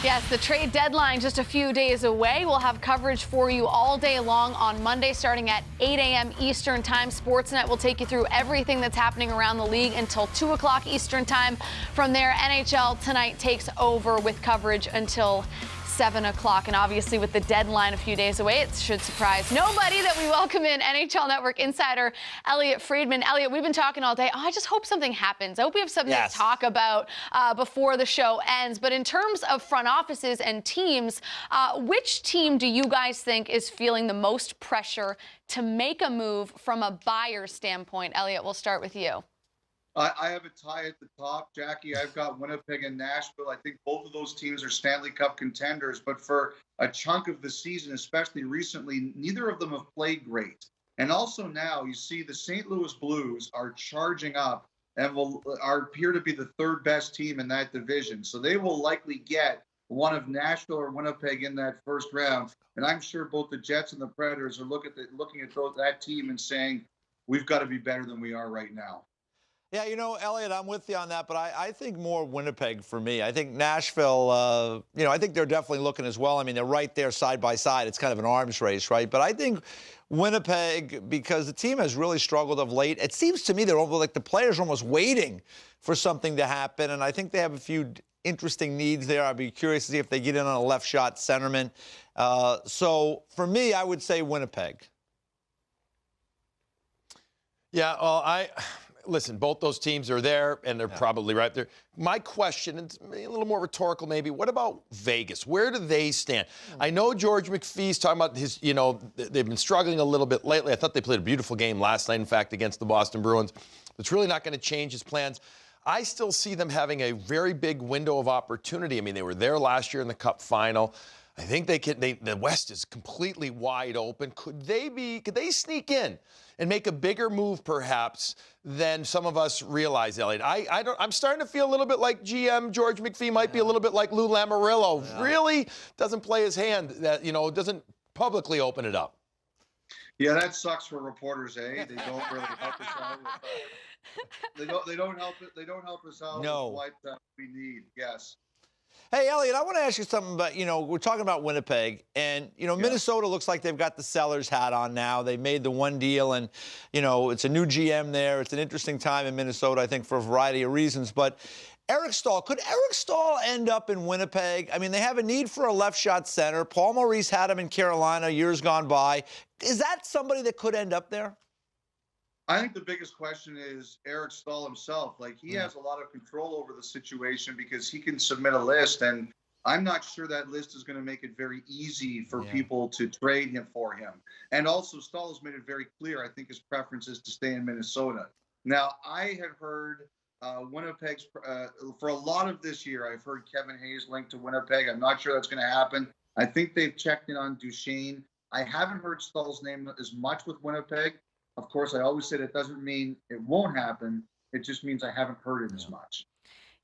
Yes, the trade deadline just a few days away. We'll have coverage for you all day long on Monday starting at 8 a.m. Eastern Time. Sportsnet will take you through everything that's happening around the league until 2 o'clock Eastern Time. From there, NHL Tonight takes over with coverage until 7 o'clock. And obviously, with the deadline a few days away, it should surprise nobody that we welcome in NHL Network insider Elliotte Friedman. Elliotte, we've been talking all day. I just hope something happens. I hope we have something to talk about before the show ends. But in terms of front offices and teams, which team do you guys think is feeling the most pressure to make a move from a buyer's standpoint? Elliotte, we'll start with you. I have a tie at the top, Jackie. I've got Winnipeg and Nashville. I think both of those teams are Stanley Cup contenders, but for a chunk of the season, especially recently, neither of them have played great. And also now you see the St. Louis Blues are charging up and appear to be the third best team in that division. So they will likely get one of Nashville or Winnipeg in that first round. And I'm sure both the Jets and the Predators are looking at that team and saying, we've got to be better than we are right now. Yeah, you know, Elliotte, I'm with you on that, but I think more Winnipeg for me. I think Nashville, I think they're definitely looking as well. I mean, they're right there side by side. It's kind of an arms race, right? But I think Winnipeg, because the team has really struggled of late, it seems to me they're like the players are almost waiting for something to happen, and I think they have a few interesting needs there. I'd be curious to see if they get in on a left shot centerman. So for me, I would say Winnipeg. Yeah, well, listen, both those teams are there, and they're probably right there. My question, and it's a little more rhetorical maybe, what about Vegas? Where do they stand? I know George McPhee's talking about his, they've been struggling a little bit lately. I thought they played a beautiful game last night, in fact, against the Boston Bruins. It's really not going to change his plans. I still see them having a very big window of opportunity. I mean, they were there last year in the Cup final. I think the West is completely wide open. Could they sneak in and make a bigger move perhaps than some of us realize, Elliotte? I'm starting to feel a little bit like GM George McPhee might be a little bit like Lou Lamoriello. Yeah. Really doesn't play his hand, that doesn't publicly open it up. Yeah, that sucks for reporters, eh? They don't really help us out with they don't help us out with what we need. Yes. Hey, Elliotte, I want to ask you something about, we're talking about Winnipeg, and, Minnesota looks like they've got the seller's hat on now. They made the one deal, and, it's a new GM there. It's an interesting time in Minnesota, I think, for a variety of reasons. But Eric Staal, could Eric Staal end up in Winnipeg? I mean, they have a need for a left shot center. Paul Maurice had him in Carolina years gone by. Is that somebody that could end up there? I think the biggest question is Eric Staal himself. Like, he has a lot of control over the situation because he can submit a list, and I'm not sure that list is going to make it very easy for people to trade him for him. And also, Staal has made it very clear, I think his preference is to stay in Minnesota. Now, I had heard Winnipeg's, for a lot of this year, I've heard Kevin Hayes linked to Winnipeg. I'm not sure that's going to happen. I think they've checked in on Duchesne. I haven't heard Staal's name as much with Winnipeg. Of course, I always say that doesn't mean it won't happen. It just means I haven't heard it as much.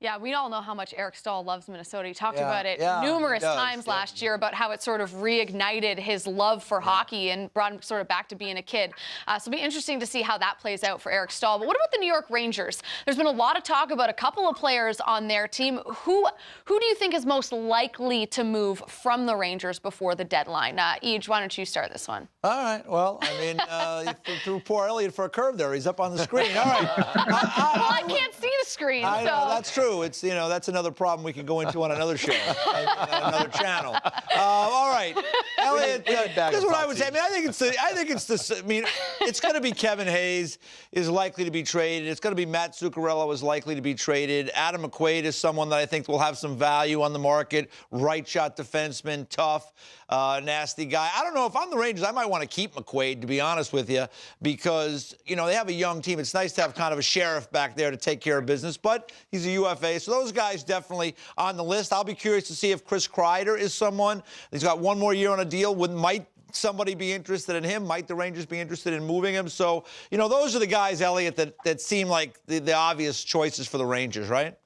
Yeah, we all know how much Eric Staal loves Minnesota. He talked about it numerous times last year about how it sort of reignited his love for hockey and brought him sort of back to being a kid. So it'll be interesting to see how that plays out for Eric Staal. But what about the New York Rangers? There's been a lot of talk about a couple of players on their team. Who do you think is most likely to move from the Rangers before the deadline? Eej, why don't you start this one? All right. Well, I mean, you threw poor Elliotte for a curve there. He's up on the screen. All right. Well, I can't see the screen. I know, that's true. It's, that's another problem we can go into on another show, on another channel. All right, Elliotte, this is what I would say. I mean, it's going to be Kevin Hayes is likely to be traded. It's going to be Matt Zuccarello is likely to be traded. Adam McQuaid is someone that I think will have some value on the market. Right shot defenseman, tough, nasty guy. I don't know if I'm the Rangers, I might want to keep McQuaid, to be honest with you, because, they have a young team. It's nice to have kind of a sheriff back there to take care of business, but he's a UFA. So those guys definitely on the list. I'll be curious to see if Chris Kreider is someone. He's got one more year on a deal. Might somebody be interested in him? Might the Rangers be interested in moving him? So, those are the guys, Elliotte, that seem like the obvious choices for the Rangers, right?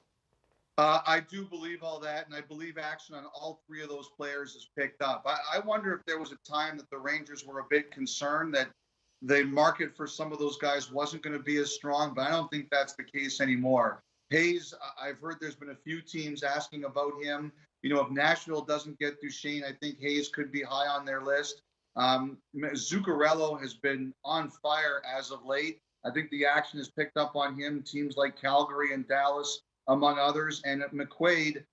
I do believe all that, and I believe action on all three of those players is picked up. I wonder if there was a time that the Rangers were a bit concerned that the market for some of those guys wasn't going to be as strong, but I don't think that's the case anymore. Hayes, I've heard there's been a few teams asking about him. if Nashville doesn't get Duchesne, I think Hayes could be high on their list. Zuccarello has been on fire as of late. I think the action has picked up on him. Teams like Calgary and Dallas, among others. And at McQuaid,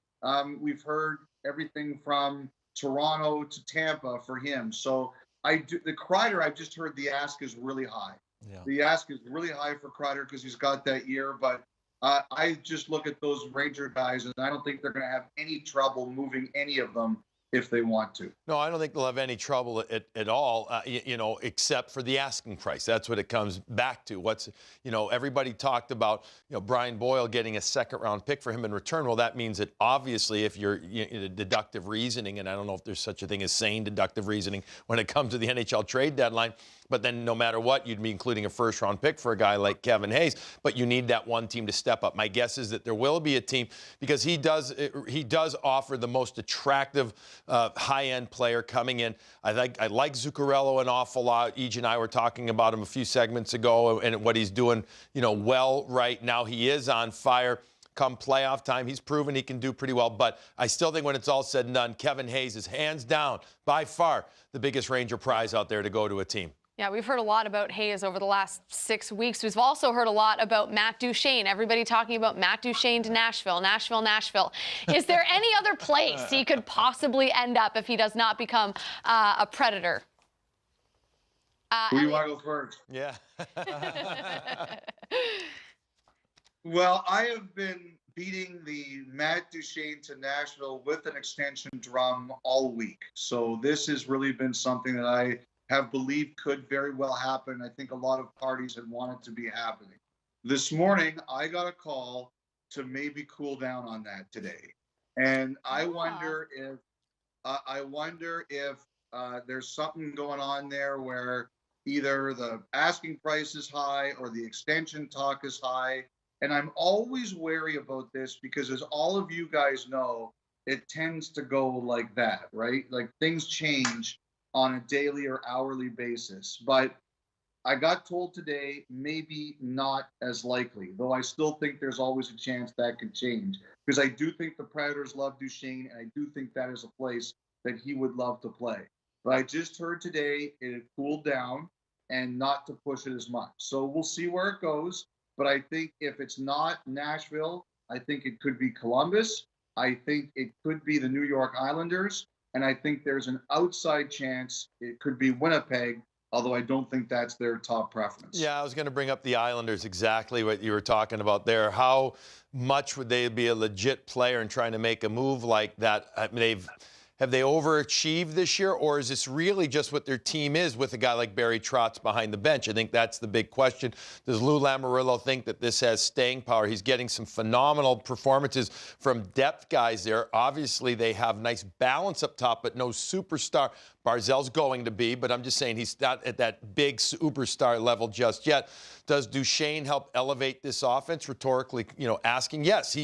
we've heard everything from Toronto to Tampa for him. So the Kreider, I've just heard the ask is really high. Yeah. The ask is really high for Kreider because he's got that year. But I just look at those Ranger guys, and I don't think they're going to have any trouble moving any of them if they want to. No, I don't think they'll have any trouble at all, except for the asking price. That's what it comes back to. Everybody talked about, Brian Boyle getting a second-round pick for him in return. Well, that means that obviously if you're deductive reasoning, and I don't know if there's such a thing as sane deductive reasoning when it comes to the NHL trade deadline, but then no matter what, you'd be including a first-round pick for a guy like Kevin Hayes. But you need that one team to step up. My guess is that there will be a team because he does offer the most attractive high-end player coming in. I like Zuccarello an awful lot. Ej and I were talking about him a few segments ago and what he's doing, well right now. He is on fire. Come playoff time, he's proven he can do pretty well. But I still think when it's all said and done, Kevin Hayes is hands down, by far, the biggest Ranger prize out there to go to a team. Yeah, we've heard a lot about Hayes over the last 6 weeks. We've also heard a lot about Matt Duchene. Everybody talking about Matt Duchene to Nashville, Nashville, Nashville. Is there any other place he could possibly end up if he does not become a Predator? Who do you want to go first? Yeah. Well, I have been beating the Matt Duchene to Nashville with an extension drum all week. So this has really been something that I have believed could very well happen. I think a lot of parties had wanted to be happening. This morning, I got a call to maybe cool down on that today. And I wonder if there's something going on there where either the asking price is high or the extension talk is high. And I'm always wary about this because, as all of you guys know, it tends to go like that, right? Like things change on a daily or hourly basis. But I got told today, maybe not as likely, though I still think there's always a chance that could change. Because I do think the Predators love Duchene, and I do think that is a place that he would love to play. But I just heard today it had cooled down and not to push it as much. So we'll see where it goes. But I think if it's not Nashville, I think it could be Columbus. I think it could be the New York Islanders. And I think there's an outside chance it could be Winnipeg, although I don't think that's their top preference. Yeah, I was going to bring up the Islanders, exactly what you were talking about there. How much would they be a legit player in trying to make a move like that? I mean, have they overachieved this year, or is this really just what their team is with a guy like Barry Trotz behind the bench? I think that's the big question. Does Lou Lamoriello think that this has staying power? He's getting some phenomenal performances from depth guys there. Obviously, they have nice balance up top, but no superstar. Barzal's going to be, but I'm just saying he's not at that big superstar level just yet. Does Duchene help elevate this offense? Rhetorically, asking. Yes,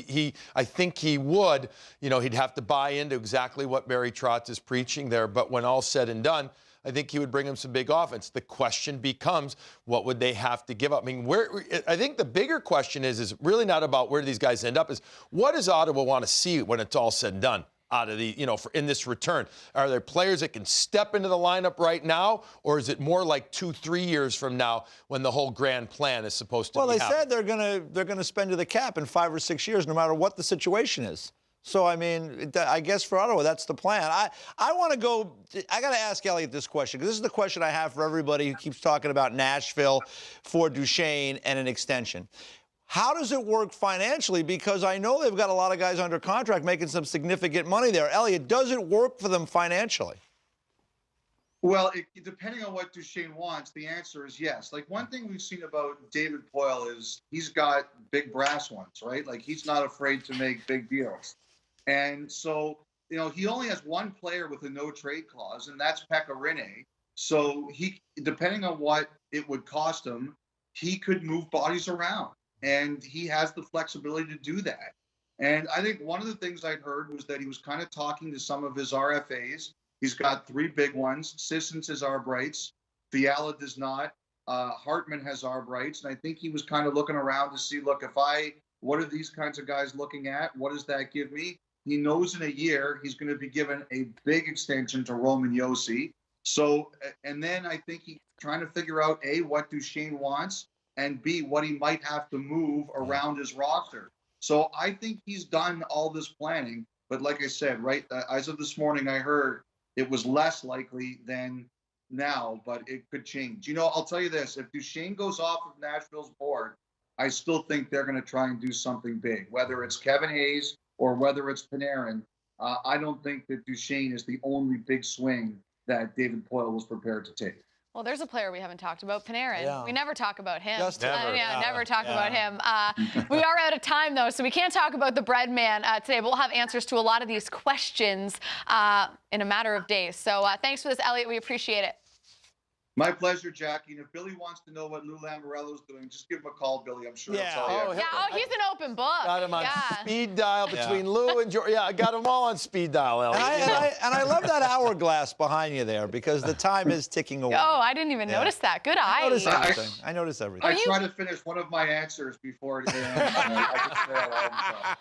I think he would. He'd have to buy into exactly what Barry Trotz is preaching there. But when all's said and done, I think he would bring him some big offense. The question becomes, what would they have to give up? I mean, I think the bigger question is really not about where these guys end up, is what does Ottawa want to see when it's all said and done? Out of the, in this return? Are there players that can step into the lineup right now, or is it more like 2-3 years from now when the whole grand plan is supposed to be happening? Well, they said they're gonna spend to the cap in 5 or 6 years, no matter what the situation is. So, I mean, I guess for Ottawa, that's the plan. I want to go – I got to ask Elliot this question, because this is the question I have for everybody who keeps talking about Nashville for Duchene and an extension. How does it work financially? Because I know they've got a lot of guys under contract making some significant money there. Elliot, does it work for them financially? Well, depending on what Duchene wants, the answer is yes. Like, one thing we've seen about David Poile is he's got big brass ones, right? Like, he's not afraid to make big deals. And so, he only has one player with a no-trade clause, and that's Pekka Rinne. So he, depending on what it would cost him, he could move bodies around. And he has the flexibility to do that. And I think one of the things I'd heard was that he was kind of talking to some of his RFAs. He's got 3 big ones. Sissons has arb rights. Fiala does not. Hartman has arb rights. And I think he was kind of looking around to see, look, what are these kinds of guys looking at? What does that give me? he knows in a year he's going to be given a big extension to Roman Josi. So, and then I think he's trying to figure out, A, what Duchesne wants, and B, what he might have to move around his roster. So I think he's done all this planning. But like I said, right, as of this morning, I heard it was less likely than now, but it could change. You know, I'll tell you this. If Duchesne goes off of Nashville's board, I still think they're going to try and do something big, whether it's Kevin Hayes or whether it's Panarin. I don't think that Duchesne is the only big swing that David Poile was prepared to take. Well, there's a player we haven't talked about, Panarin. Yeah. We never talk about him. Just never. Never talk about him. We are out of time, though, so we can't talk about the bread man today, but we'll have answers to a lot of these questions in a matter of days. So thanks for this, Elliot. We appreciate it. My pleasure, Jackie. And if Billy wants to know what Lou Lamoriello's doing, just give him a call, Billy. I'm sure he'll tell you. He's an open book. Got him on speed dial between Lou and George. Yeah, I got them all on speed dial, Elliot. And I love that hourglass behind you there because the time is ticking away. Oh, I didn't even notice that. Good eye. I noticed everything. I try to finish one of my answers before it ends. I just fail all the time.